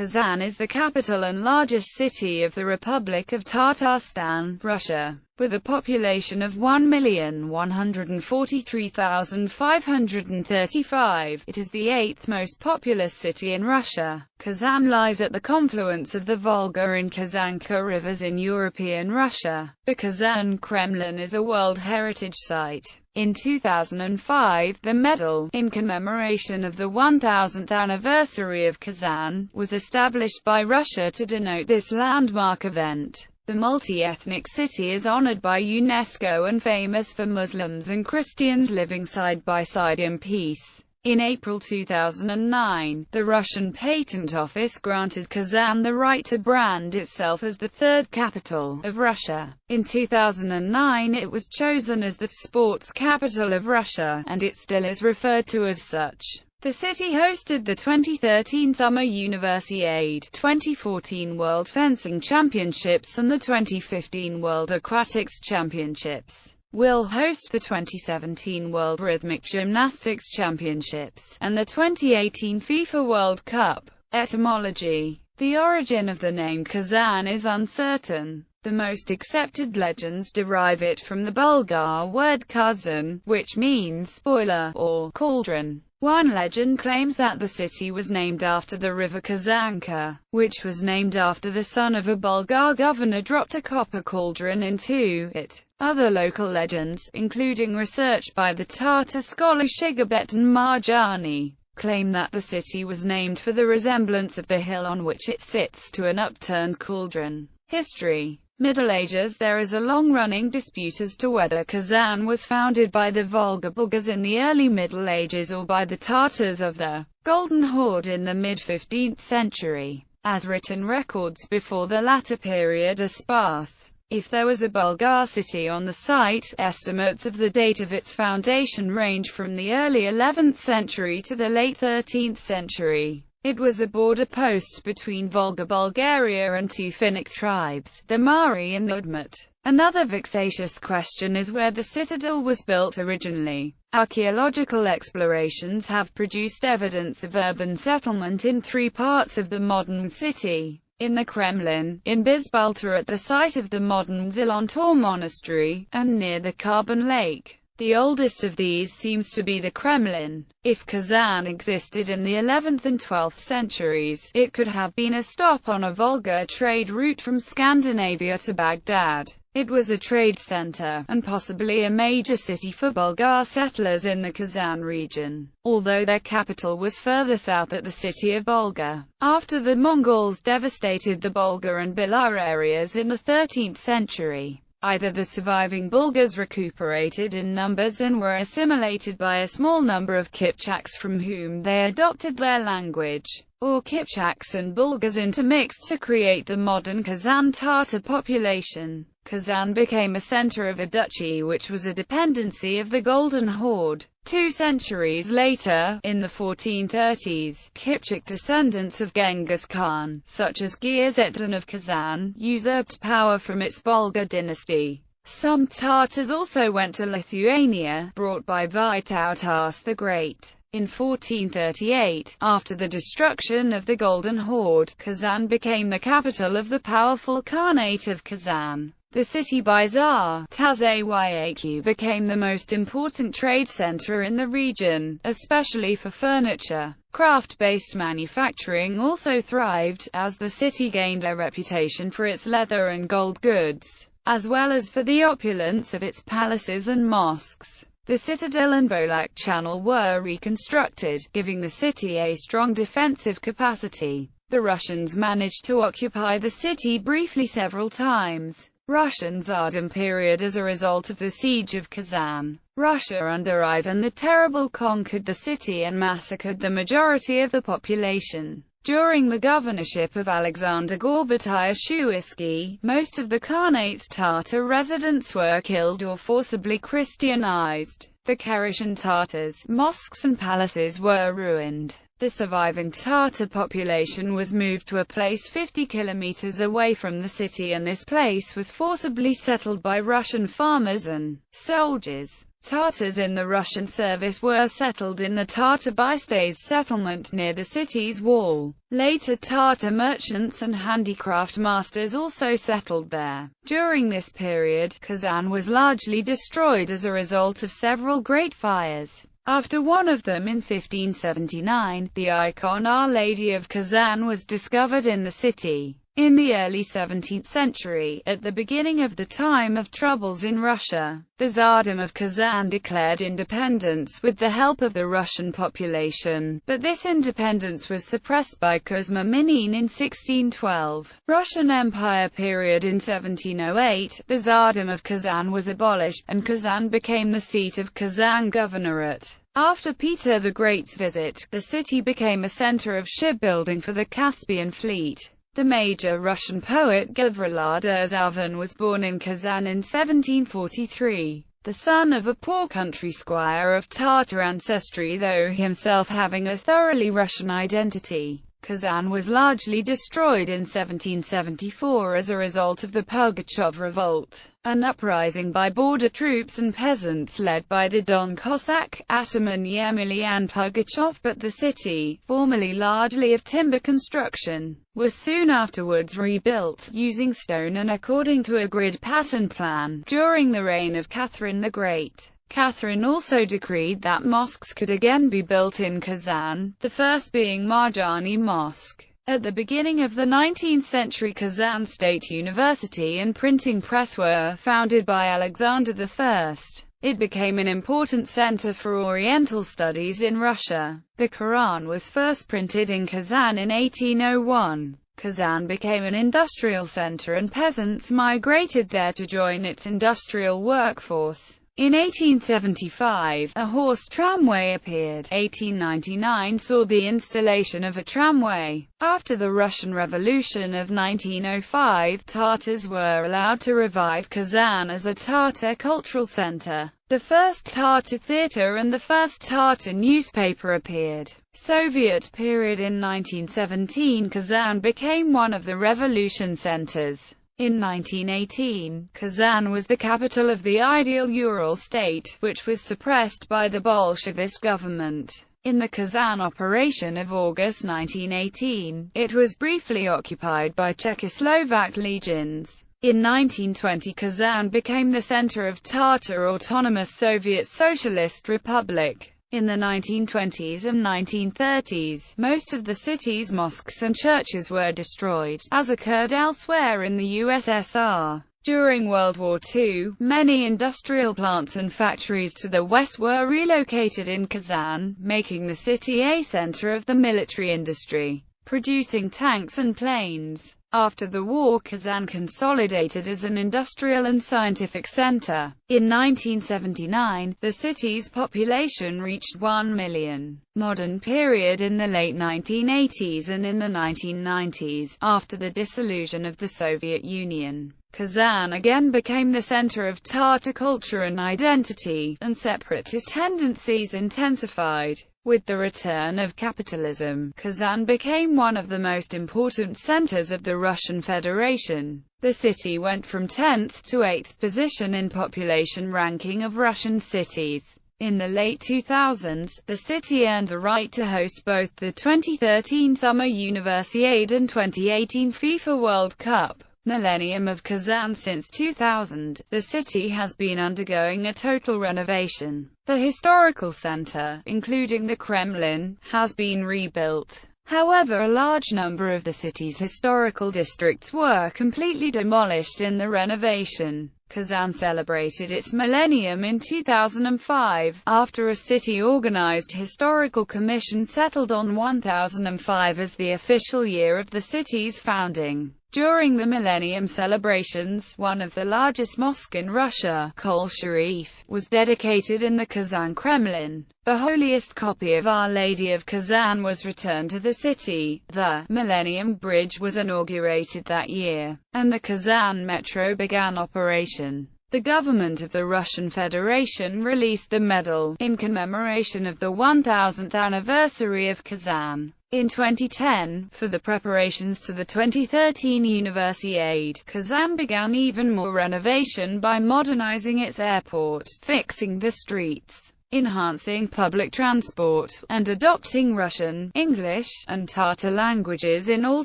Kazan is the capital and largest city of the Republic of Tatarstan, Russia, with a population of 1,143,535. It is the 8th most populous city in Russia. Kazan lies at the confluence of the Volga and Kazanka rivers in European Russia. The Kazan Kremlin is a World Heritage Site. In 2005, the medal, in commemoration of the 1000th anniversary of Kazan, was established by Russia to denote this landmark event. The multi-ethnic city is honored by UNESCO and famous for Muslims and Christians living side by side in peace. In April 2009, the Russian Patent Office granted Kazan the right to brand itself as the third capital of Russia. In 2009 it was chosen as the sports capital of Russia, and it still is referred to as such. The city hosted the 2013 Summer Universiade, 2014 World Fencing Championships and the 2015 World Aquatics Championships. Will host the 2017 World Rhythmic Gymnastics Championships, and the 2018 FIFA World Cup. Etymology. The origin of the name Kazan is uncertain. The most accepted legends derive it from the Bulgar word Kazan, which means boiler or cauldron. One legend claims that the city was named after the river Kazanka, which was named after the son of a Bulgar governor dropped a copper cauldron into it. Other local legends, including research by the Tatar scholar Shigabet and Marjani, claim that the city was named for the resemblance of the hill on which it sits to an upturned cauldron. History. Middle Ages. There is a long-running dispute as to whether Kazan was founded by the Volga Bulgars in the early Middle Ages or by the Tatars of the Golden Horde in the mid-15th century, as written records before the latter period are sparse. If there was a Bulgar city on the site, estimates of the date of its foundation range from the early 11th century to the late 13th century. It was a border post between Volga Bulgaria and two Finnic tribes, the Mari and the Udmurt. Another vexatious question is where the citadel was built originally. Archaeological explorations have produced evidence of urban settlement in three parts of the modern city. In the Kremlin, in Bizbalta at the site of the modern Zilontor monastery, and near the Carbon Lake. The oldest of these seems to be the Kremlin. If Kazan existed in the 11th and 12th centuries, it could have been a stop on a Volga trade route from Scandinavia to Baghdad. It was a trade center, and possibly a major city for Bulgar settlers in the Kazan region, although their capital was further south at the city of Volga. After the Mongols devastated the Bulgar and Bilar areas in the 13th century, either the surviving Bulgars recuperated in numbers and were assimilated by a small number of Kipchaks from whom they adopted their language, or Kipchaks and Bulgars intermixed to create the modern Kazan Tatar population. Kazan became a center of a duchy which was a dependency of the Golden Horde. 2 centuries later, in the 1430s, Kipchak descendants of Genghis Khan, such as Ghiyas-Ettin of Kazan, usurped power from its Volga dynasty. Some Tatars also went to Lithuania, brought by Vytautas the Great. In 1438, after the destruction of the Golden Horde, Kazan became the capital of the powerful Khanate of Kazan. The city by Tsar Tazayaq became the most important trade center in the region, especially for furniture. Craft-based manufacturing also thrived, as the city gained a reputation for its leather and gold goods, as well as for the opulence of its palaces and mosques. The citadel and Bolak Channel were reconstructed, giving the city a strong defensive capacity. The Russians managed to occupy the city briefly several times. Russian Tsardom period. As a result of the siege of Kazan, Russia under Ivan the Terrible conquered the city and massacred the majority of the population. During the governorship of Alexander Gorbaty-Shuisky, most of the Khanate's Tatar residents were killed or forcibly Christianized. The Kherson Tatars, mosques and palaces were ruined. The surviving Tatar population was moved to a place 50 kilometers away from the city, and this place was forcibly settled by Russian farmers and soldiers. Tatars in the Russian service were settled in the Tatar Bystayz settlement near the city's wall. Later Tatar merchants and handicraft masters also settled there. During this period, Kazan was largely destroyed as a result of several great fires. After one of them in 1579, the icon Our Lady of Kazan was discovered in the city. In the early 17th century, at the beginning of the time of troubles in Russia, the Tsardom of Kazan declared independence with the help of the Russian population, but this independence was suppressed by Kuzma Minin in 1612. Russian Empire period in 1708, the Tsardom of Kazan was abolished, and Kazan became the seat of Kazan Governorate. After Peter the Great's visit, the city became a center of shipbuilding for the Caspian fleet. The major Russian poet Gavrila Derzavan was born in Kazan in 1743. The son of a poor country squire of Tatar ancestry, though himself having a thoroughly Russian identity. Kazan was largely destroyed in 1774 as a result of the Pugachev Revolt, an uprising by border troops and peasants led by the Don Cossack Ataman Yemelyan Pugachev, but the city, formerly largely of timber construction, was soon afterwards rebuilt, using stone and according to a grid pattern plan, during the reign of Catherine the Great. Catherine also decreed that mosques could again be built in Kazan, the first being Marjani Mosque. At the beginning of the 19th century, Kazan State University and printing press were founded by Alexander I. It became an important center for Oriental studies in Russia. The Quran was first printed in Kazan in 1801. Kazan became an industrial center and peasants migrated there to join its industrial workforce. In 1875, a horse tramway appeared. 1899 saw the installation of a tramway. After the Russian Revolution of 1905, Tatars were allowed to revive Kazan as a Tatar cultural center. The first Tatar theater and the first Tatar newspaper appeared. Soviet period in 1917, Kazan became one of the revolution centers. In 1918, Kazan was the capital of the ideal Ural state, which was suppressed by the Bolshevist government. In the Kazan operation of August 1918, it was briefly occupied by Czechoslovak legions. In 1920, Kazan became the center of Tatar Autonomous Soviet Socialist Republic. In the 1920s and 1930s, most of the city's mosques and churches were destroyed, as occurred elsewhere in the USSR. During World War II, many industrial plants and factories to the west were relocated in Kazan, making the city a center of the military industry, producing tanks and planes. After the war, Kazan consolidated as an industrial and scientific center. In 1979, the city's population reached 1 million. Modern period in the late 1980s and in the 1990s, after the dissolution of the Soviet Union, Kazan again became the center of Tatar culture and identity, and separatist tendencies intensified. With the return of capitalism, Kazan became one of the most important centers of the Russian Federation. The city went from 10th to 8th position in population ranking of Russian cities. In the late 2000s, the city earned the right to host both the 2013 Summer Universiade and 2018 FIFA World Cup. Millennium of Kazan. Since 2000, the city has been undergoing a total renovation. The historical center, including the Kremlin, has been rebuilt. However, a large number of the city's historical districts were completely demolished in the renovation. Kazan celebrated its millennium in 2005, after a city-organized historical commission settled on 1005 as the official year of the city's founding. During the Millennium celebrations, one of the largest mosques in Russia, Kol Sharif, was dedicated in the Kazan Kremlin. The holiest copy of Our Lady of Kazan was returned to the city. The Millennium Bridge was inaugurated that year, and the Kazan Metro began operation. The government of the Russian Federation released the medal, in commemoration of the 1000th anniversary of Kazan. In 2010, for the preparations to the 2013 Universiade, Kazan began even more renovation by modernizing its airport, fixing the streets, enhancing public transport, and adopting Russian, English, and Tatar languages in all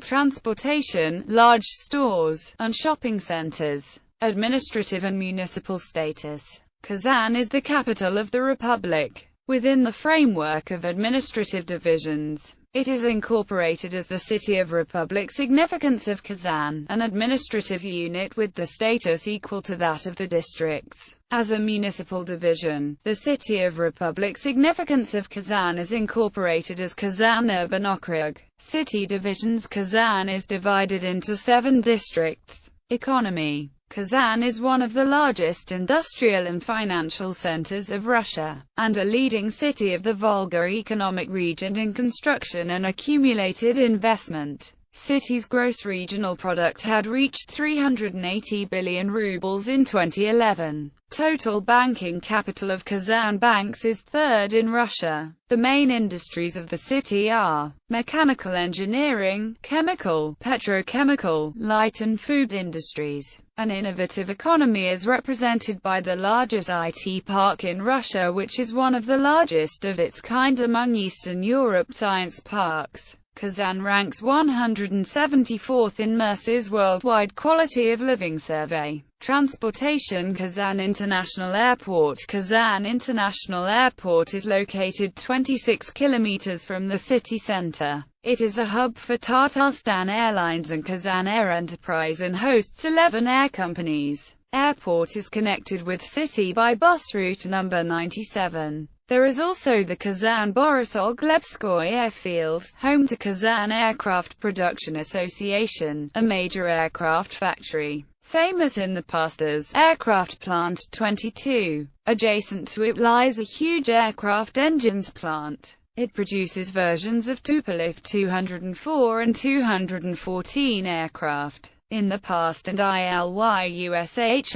transportation, large stores, and shopping centers. Administrative and municipal status. Kazan is the capital of the republic. Within the framework of administrative divisions, it is incorporated as the City of Republic Significance of Kazan, an administrative unit with the status equal to that of the districts. As a municipal division, the City of Republic Significance of Kazan is incorporated as Kazan Urban Okrug. City divisions. Kazan is divided into 7 districts. Economy. Kazan is one of the largest industrial and financial centers of Russia, and a leading city of the Volga economic region in construction and accumulated investment. City's gross regional product had reached 380 billion rubles in 2011. Total banking capital of Kazan banks is third in Russia. The main industries of the city are mechanical engineering, chemical, petrochemical, light and food industries. An innovative economy is represented by the largest IT park in Russia, which is one of the largest of its kind among Eastern Europe science parks. Kazan ranks 174th in Mercer's Worldwide Quality of Living Survey. Transportation. Kazan International Airport. Kazan International Airport is located 26 kilometers from the city center. It is a hub for Tatarstan Airlines and Kazan Air Enterprise and hosts 11 air companies. Airport is connected with city by bus route number 97. There is also the Kazan Borisov-Glebskoy Airfield, home to Kazan Aircraft Production Association, a major aircraft factory, famous in the past as Aircraft Plant 22. Adjacent to it lies a huge aircraft engines plant. It produces versions of Tupolev 204 and 214 aircraft. In the past, and ILY-USHIN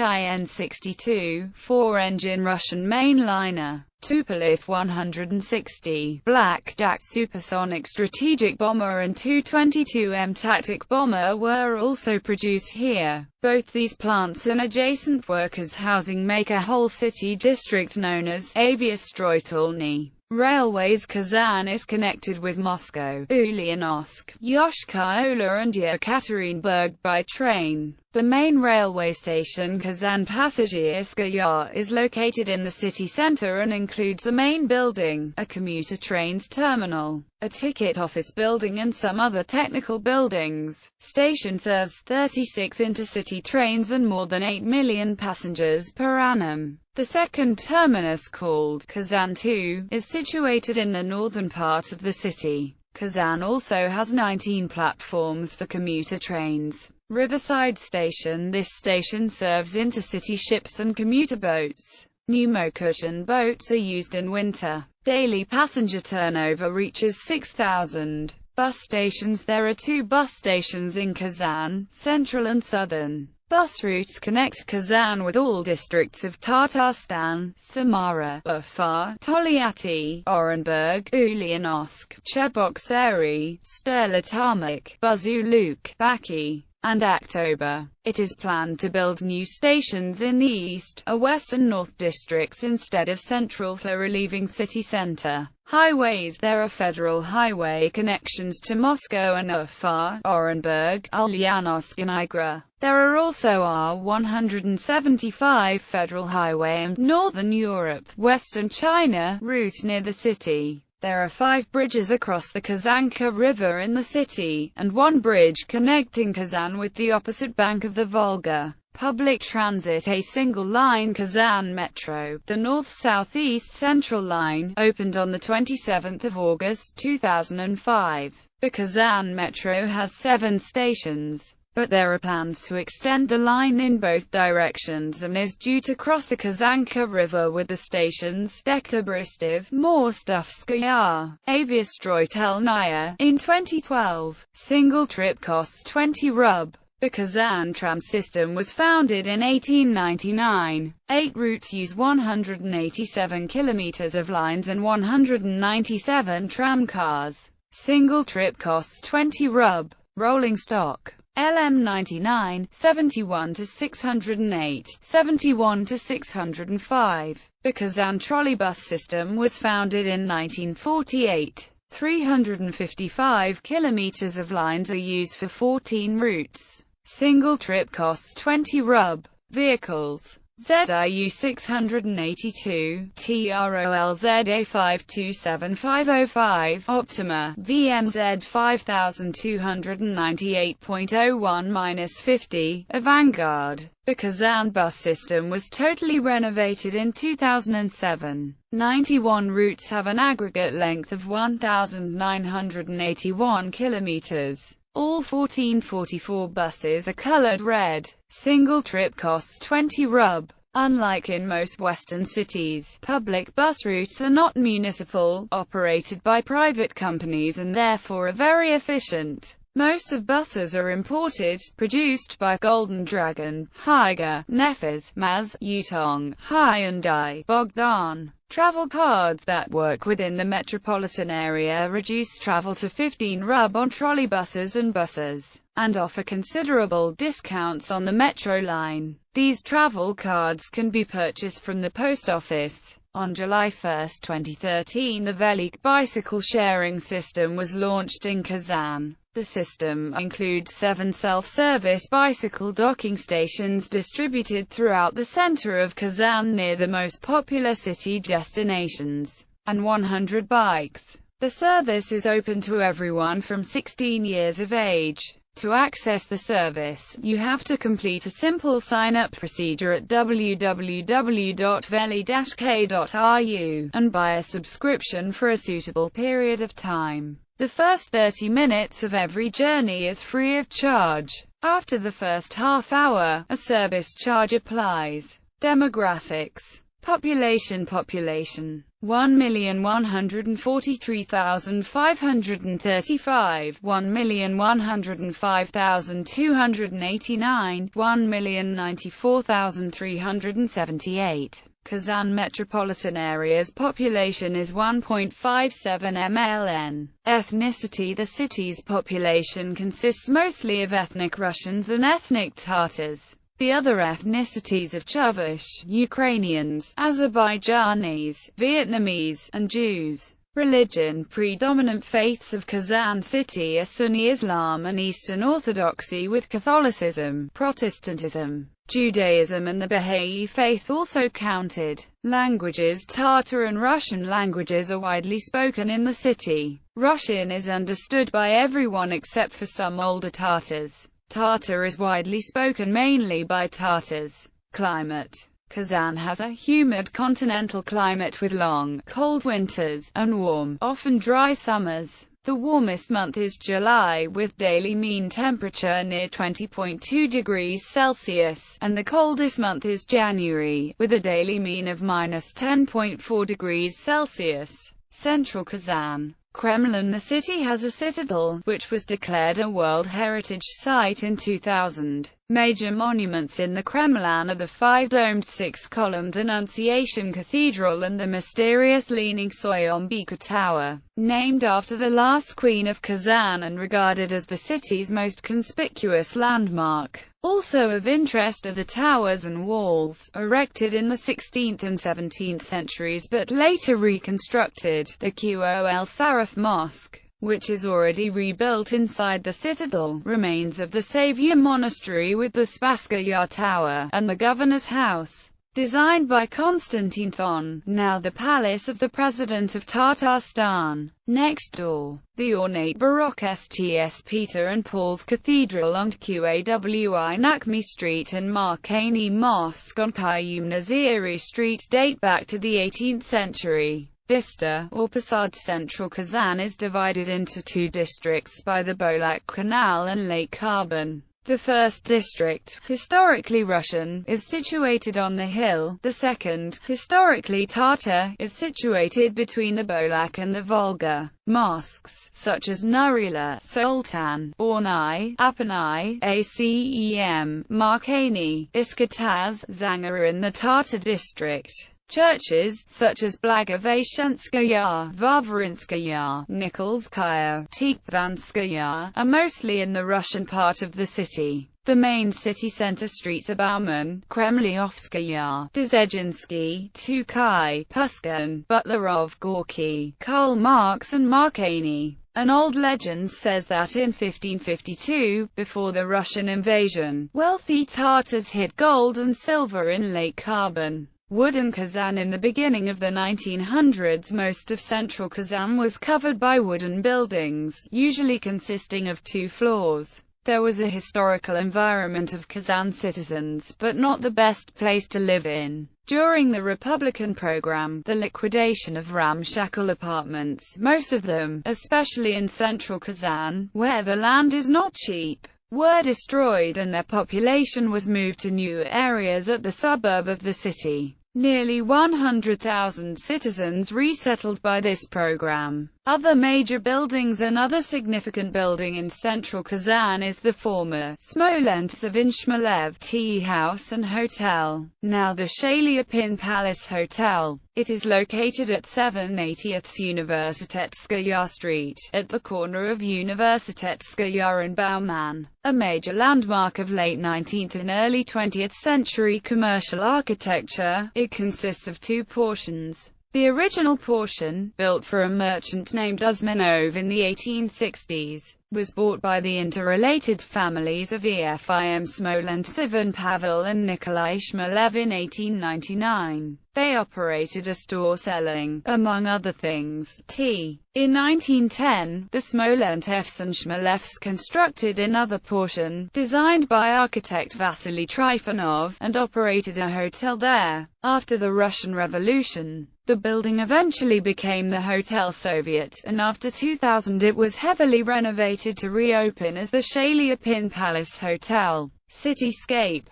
62, 4-engine Russian mainliner, Tupolev 160, Blackjack supersonic strategic bomber and Tu-22M tactic bomber were also produced here. Both these plants and adjacent workers' housing make a whole city district known as Aviastroitelny. Railways. Kazan is connected with Moscow, Ulyanovsk, Yoshkar-Ola and Yekaterinburg by train. The main railway station, Kazan Passagierskaya, is located in the city center and includes a main building, a commuter trains terminal, a ticket office building and some other technical buildings. Station serves 36 intercity trains and more than 8 million passengers per annum. The second terminus, called Kazan 2, is situated in the northern part of the city. Kazan also has 19 platforms for commuter trains. Riverside Station. This station serves intercity ships and commuter boats. Pneumo-cushion boats are used in winter. Daily passenger turnover reaches 6,000. Bus stations. There are 2 bus stations in Kazan, Central and Southern. Bus routes connect Kazan with all districts of Tatarstan: Samara, Ufa, Toliati, Orenburg, Ulyanovsk, Cheboksary, Stерлitamak, Buzuluk, Baki, and Aktober. It is planned to build new stations in the east, west and north districts instead of central for relieving city center. Highways. There are federal highway connections to Moscow and Ufa, Orenburg, Ulyanovsk and Igra. There are also R-175 federal highway and Northern Europe, Western China route near the city. There are 5 bridges across the Kazanka River in the city, and 1 bridge connecting Kazan with the opposite bank of the Volga. Public transit. A single-line Kazan Metro, the North-Southeast Central Line, opened on the 27th of August 2005. The Kazan Metro has 7 stations, but there are plans to extend the line in both directions and is due to cross the Kazanka River with the stations Dekabristiv, Mostofskaya, Aviastroitelnaya in 2012. Single trip costs 20 rub. The Kazan tram system was founded in 1899. 8 routes use 187 kilometers of lines and 197 tram cars. Single trip costs 20 rub. Rolling stock. LM 99, 71 to 608, 71 to 605. The Kazan trolleybus system was founded in 1948. 355 kilometers of lines are used for 14 routes. Single trip costs 20 rub. Vehicles. ZIU 682, TROLZA 5275505, Optima, VMZ 5298.01-50, a Vanguard. The Kazan bus system was totally renovated in 2007. 91 routes have an aggregate length of 1,981 kilometers. All 1444 buses are colored red. Single trip costs 20 rub. Unlike in most Western cities, public bus routes are not municipal, operated by private companies and therefore are very efficient. Most of buses are imported, produced by Golden Dragon, Higer, Nefes, Maz, Yutong, Hyundai, Bogdan. Travel cards that work within the metropolitan area reduce travel to 15 rub on trolleybuses and buses, and offer considerable discounts on the metro line. These travel cards can be purchased from the post office. On July 1, 2013, the Velik bicycle sharing system was launched in Kazan. The system includes 7 self-service bicycle docking stations distributed throughout the center of Kazan near the most popular city destinations, and 100 bikes. The service is open to everyone from 16 years of age. To access the service, you have to complete a simple sign-up procedure at www.veli-k.ru and buy a subscription for a suitable period of time. The first 30 minutes of every journey is free of charge. After the first half hour, a service charge applies. Demographics. Population 1,143,535, 1,105,289, 1,094,378. Kazan metropolitan area's population is 1.57 mln. Ethnicity. The city's population consists mostly of ethnic Russians and ethnic Tatars. The other ethnicities of Chuvash, Ukrainians, Azerbaijanis, Vietnamese, and Jews. Religion. Predominant faiths of Kazan city are Sunni Islam and Eastern Orthodoxy, with Catholicism, Protestantism, Judaism and the Baha'i faith also counted. Languages. Tatar and Russian languages are widely spoken in the city. Russian is understood by everyone except for some older Tatars. Tatar is widely spoken mainly by Tatars. Climate. Kazan has a humid continental climate with long, cold winters, and warm, often dry summers. The warmest month is July, with daily mean temperature near 20.2 degrees Celsius, and the coldest month is January, with a daily mean of minus 10.4 degrees Celsius. Central Kazan. Kremlin. The city has a citadel, which was declared a World Heritage Site in 2000. Major monuments in the Kremlin are the 5-domed 6-columned Annunciation Cathedral and the mysterious leaning Soyombika Tower, named after the last queen of Kazan and regarded as the city's most conspicuous landmark. Also of interest are the towers and walls, erected in the 16th and 17th centuries but later reconstructed. The Qol Saraf Mosque, which is already rebuilt inside the citadel, remains of the Savior Monastery with the Spasskaya Tower, and the Governor's House, designed by Konstantin Thon, now the Palace of the President of Tatarstan. Next door, the ornate Baroque Sts. Peter and Paul's Cathedral on Qawi Nakmi Street and Markani Mosque on Qayyum Naziri Street date back to the 18th century. Vista, or Posad. Central Kazan is divided into 2 districts by the Bolak Canal and Lake Karbon. The first district, historically Russian, is situated on the hill. The second, historically Tatar, is situated between the Bolak and the Volga. Mosques, such as Nurila, Sultan, Bornai, Apanai, Acem, Markani, Iskataz, Zanga are in the Tatar district. Churches, such as Blagoveshenskaya, Varvarinskaya, Nikolskaya, Tikvanskaya, are mostly in the Russian part of the city. The main city center streets are Bauman, Kremlyovskaya, Dzержinski, Tukhay, Pushkin, Butlerov, Gorky, Karl Marx and Markani. An old legend says that in 1552, before the Russian invasion, wealthy Tatars hid gold and silver in Lake Karbon. Wooden Kazan. In the beginning of the 1900s, most of central Kazan was covered by wooden buildings, usually consisting of 2 floors. There was a historical environment of Kazan citizens, but not the best place to live in. During the Republican program, the liquidation of ramshackle apartments, most of them, especially in central Kazan, where the land is not cheap, were destroyed and their population was moved to new areas at the suburb of the city. Nearly 100,000 citizens resettled by this program. Other major buildings. Another significant building in central Kazan is the former Smolentsevin Shmelev Tea House and Hotel, now the Shaliapin Palace Hotel. It is located at 780th Universitetskaya Street, at the corner of Universitetskaya and Bauman, a major landmark of late 19th and early 20th century commercial architecture. It consists of 2 portions. The original portion, built for a merchant named Usmanov in the 1860s, was bought by the interrelated families of Efim Smolentsov and Pavel and Nikolai Shmelev in 1899. They operated a store selling, among other things, tea. In 1910, the Smolentsevs and Shmelevs constructed another portion, designed by architect Vasily Trifonov, and operated a hotel there. After the Russian Revolution, the building eventually became the Hotel Soviet, and after 2000 it was heavily renovated to reopen as the Shaliapin Palace Hotel. Cityscape.